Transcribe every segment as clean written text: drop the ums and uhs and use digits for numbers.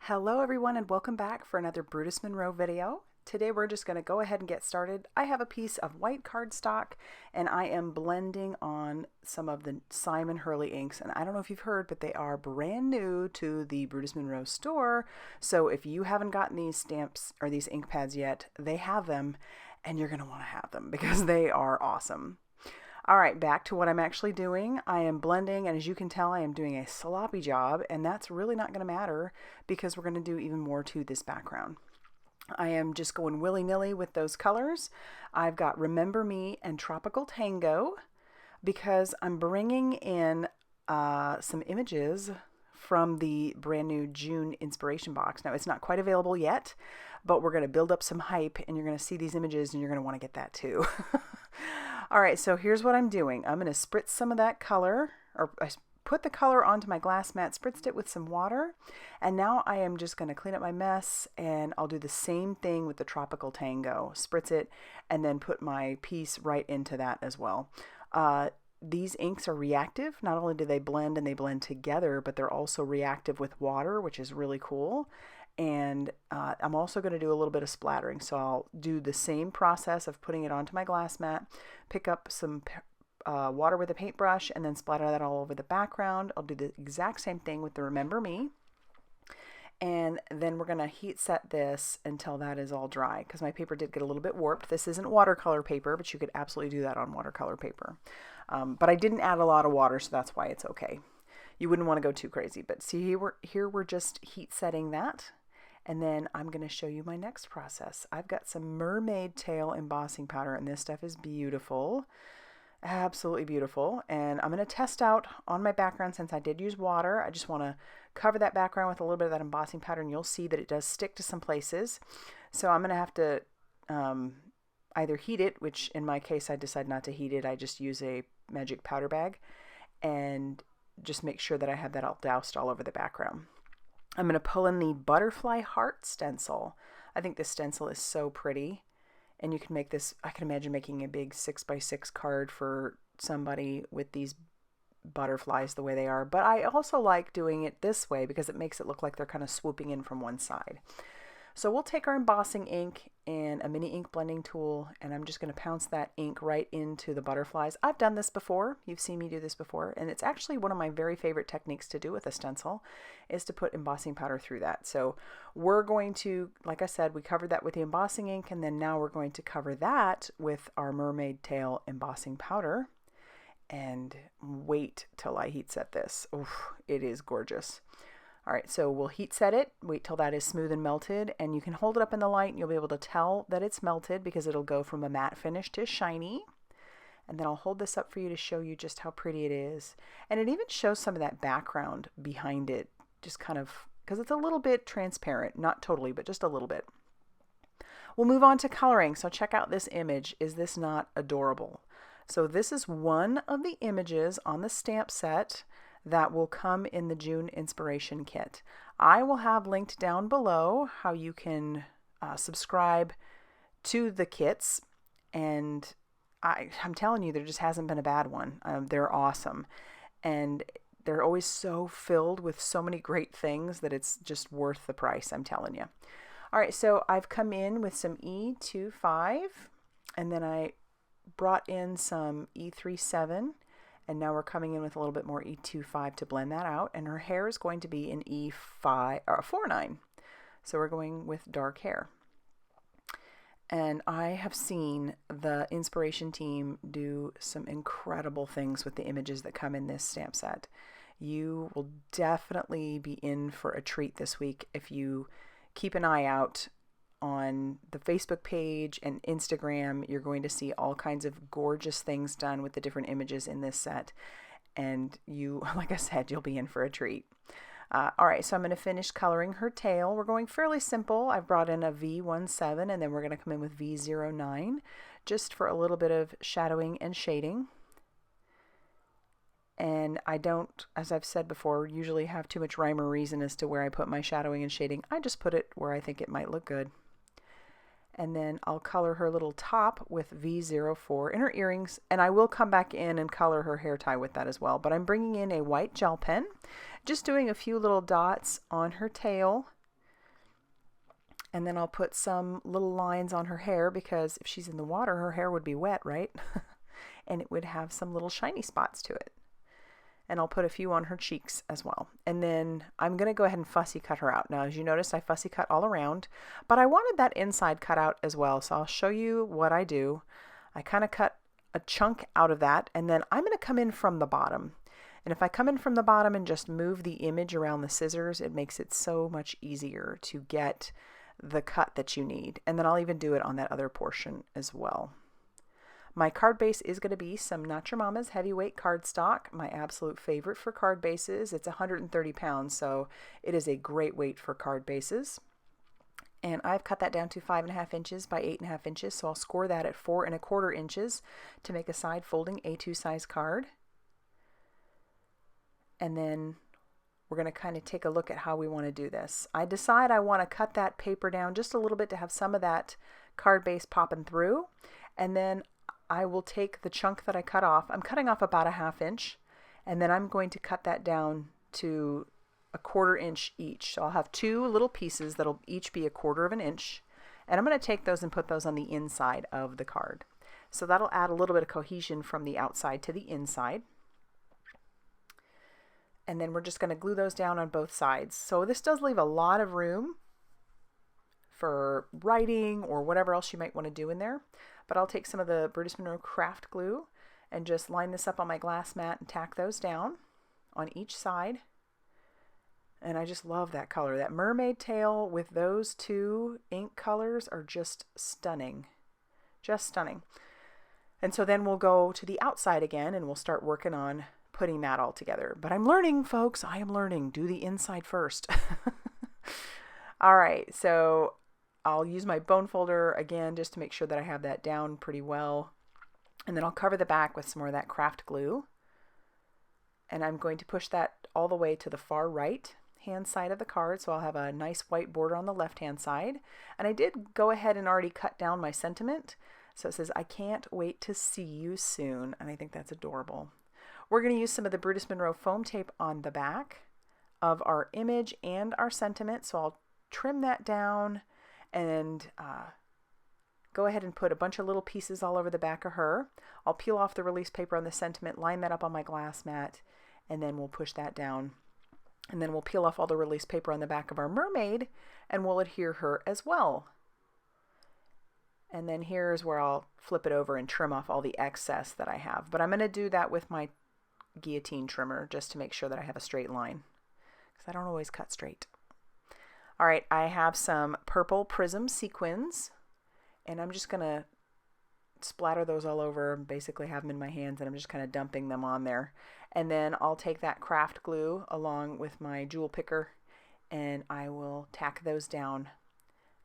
Hello everyone and welcome back for another Brutus Monroe video. Today we're just going to go ahead and get started. I have a piece of white cardstock and I am blending on some of the Simon Hurley inks, and I don't know if you've heard, but they are brand new to the Brutus Monroe store. So if you haven't gotten these stamps or these ink pads yet, they have them and you're going to want to have them because they are awesome. All right, back to what I'm actually doing. I am blending, and as you can tell, I am doing a sloppy job, and that's really not going to matter because we're going to do even more to this background. I am just going willy-nilly with those colors. I've got Remember Me and Tropical Tango because I'm bringing in some images from the brand new June inspiration box. Now, it's not quite available yet, but we're going to build up some hype, and you're going to see these images, and you're going to want to get that too. All right, so here's what I'm doing. I'm going to spritz some of that color, or I put the color onto my glass mat, spritzed it with some water, and now I am just going to clean up my mess, and I'll do the same thing with the Tropical Tango. Spritz it, and then put my piece right into that as well. These inks are reactive. Not only do they blend and they blend together, but they're also reactive with water, which is really cool. And I'm also going to do a little bit of splattering. So I'll do the same process of putting it onto my glass mat, pick up some water with a paintbrush, and then splatter that all over the background. I'll do the exact same thing with the Remember Me. And then we're going to heat set this until that is all dry, because my paper did get a little bit warped. This isn't watercolor paper, but you could absolutely do that on watercolor paper. But I didn't add a lot of water, so that's why it's okay. You wouldn't want to go too crazy. But see, here we're just heat setting that. And then I'm going to show you my next process. I've got some Mermaid tail embossing powder, and this stuff is beautiful. Absolutely beautiful. And I'm going to test out on my background since I did use water. I just want to cover that background with a little bit of that embossing powder, and you'll see that it does stick to some places. So I'm going to have to either heat it, which in my case I decided not to heat it. I just use a magic powder bag and just make sure that I have that all doused all over the background. I'm going to pull in the butterfly heart stencil. I think this stencil is so pretty, and you can make this, I can imagine making a big 6x6 card for somebody with these butterflies the way they are, but I also like doing it this way because it makes it look like they're kind of swooping in from one side. So we'll take our embossing ink and a mini ink blending tool, and I'm just going to pounce that ink right into the butterflies. I've done this before. You've seen me do this before, and it's actually one of my very favorite techniques to do with a stencil is to put embossing powder through that. So we're going to, like I said, we covered that with the embossing ink, and then now we're going to cover that with our mermaid tail embossing powder. And wait till I heat set this. Oof, it is gorgeous. All right, so we'll heat set it, wait till that is smooth and melted, and you can hold it up in the light and you'll be able to tell that it's melted because it'll go from a matte finish to shiny. And then I'll hold this up for you to show you just how pretty it is. And it even shows some of that background behind it, just kind of, because it's a little bit transparent, not totally, but just a little bit. We'll move on to coloring. So check out this image. Is this not adorable? So this is one of the images on the stamp set that will come in the June inspiration kit. I will have linked down below how you can subscribe to the kits, and I'm telling you, there just hasn't been a bad one. They're awesome, and they're always so filled with so many great things that it's just worth the price, I'm telling you. All right, so I've come in with some E25, and then I brought in some E37, and now we're coming in with a little bit more E25 to blend that out, and her hair is going to be in E5 or 49. So we're going with dark hair. And I have seen the inspiration team do some incredible things with the images that come in this stamp set. You will definitely be in for a treat this week if you keep an eye out on the Facebook page and Instagram. You're going to see all kinds of gorgeous things done with the different images in this set. And you, like I said, you'll be in for a treat. All right, so I'm going to finish coloring her tail. We're going fairly simple. I've brought in a V17, and then we're going to come in with V09 just for a little bit of shadowing and shading. And I don't, as I've said before, usually have too much rhyme or reason as to where I put my shadowing and shading. I just put it where I think it might look good. And then I'll color her little top with V04 in her earrings, and I will come back in and color her hair tie with that as well. But I'm bringing in a white gel pen, just doing a few little dots on her tail And then I'll put some little lines on her hair because if she's in the water, her hair would be wet, right? And it would have some little shiny spots to it. And I'll put a few on her cheeks as well. And then I'm going to go ahead and fussy cut her out. Now, as you noticed, I fussy cut all around, but I wanted that inside cut out as well. So I'll show you what I do. I kind of cut a chunk out of that, and then I'm going to come in from the bottom. And if I come in from the bottom and just move the image around the scissors, it makes it so much easier to get the cut that you need. And then I'll even do it on that other portion as well. My card base is going to be some Not Your Mama's Heavyweight Cardstock, my absolute favorite for card bases. It's 130 pounds, so it is a great weight for card bases. And I've cut that down to 5.5 inches by 8.5 inches, so I'll score that at 4.25 inches to make a side folding A2 size card. And then we're going to kind of take a look at how we want to do this. I decide I want to cut that paper down just a little bit to have some of that card base popping through, and then I will take the chunk that I cut off. I'm cutting off about 1/2 inch, and then I'm going to cut that down to 1/4 inch each. So I'll have 2 little pieces that'll each be 1/4 inch, and I'm going to take those and put those on the inside of the card. So that'll add a little bit of cohesion from the outside to the inside. And then we're just going to glue those down on both sides. So this does leave a lot of room for writing or whatever else you might want to do in there. But I'll take some of the Brutus Monroe craft glue and just line this up on my glass mat and tack those down on each side. And I just love that color. That mermaid tail with those 2 ink colors are just stunning. Just stunning. And so then we'll go to the outside again and we'll start working on putting that all together. But I'm learning, folks. I am learning. Do the inside first. All right. So I'll use my bone folder again just to make sure that I have that down pretty well. And then I'll cover the back with some more of that craft glue. And I'm going to push that all the way to the far right hand side of the card. So I'll have a nice white border on the left hand side. And I did go ahead and already cut down my sentiment. So it says, "I can't wait to see you soon." And I think that's adorable. We're going to use some of the Brutus Monroe foam tape on the back of our image and our sentiment. So I'll trim that down and go ahead and put a bunch of little pieces all over the back of her. I'll peel off the release paper on the sentiment, line that up on my glass mat, and then we'll push that down. And then we'll peel off all the release paper on the back of our mermaid, and we'll adhere her as well. And then here's where I'll flip it over and trim off all the excess that I have. But I'm going to do that with my guillotine trimmer just to make sure that I have a straight line, because I don't always cut straight. All right, I have some purple Prism sequins, and I'm just going to splatter those all over and basically have them in my hands, and I'm just kind of dumping them on there. And then I'll take that craft glue along with my jewel picker, and I will tack those down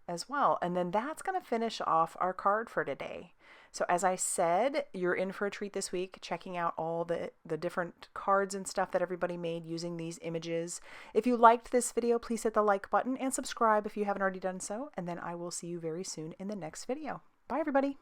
as well. And then that's going to finish off our card for today. So as I said, you're in for a treat this week, checking out all the different cards and stuff that everybody made using these images. If you liked this video, please hit the like button and subscribe if you haven't already done so. And then I will see you very soon in the next video. Bye, everybody.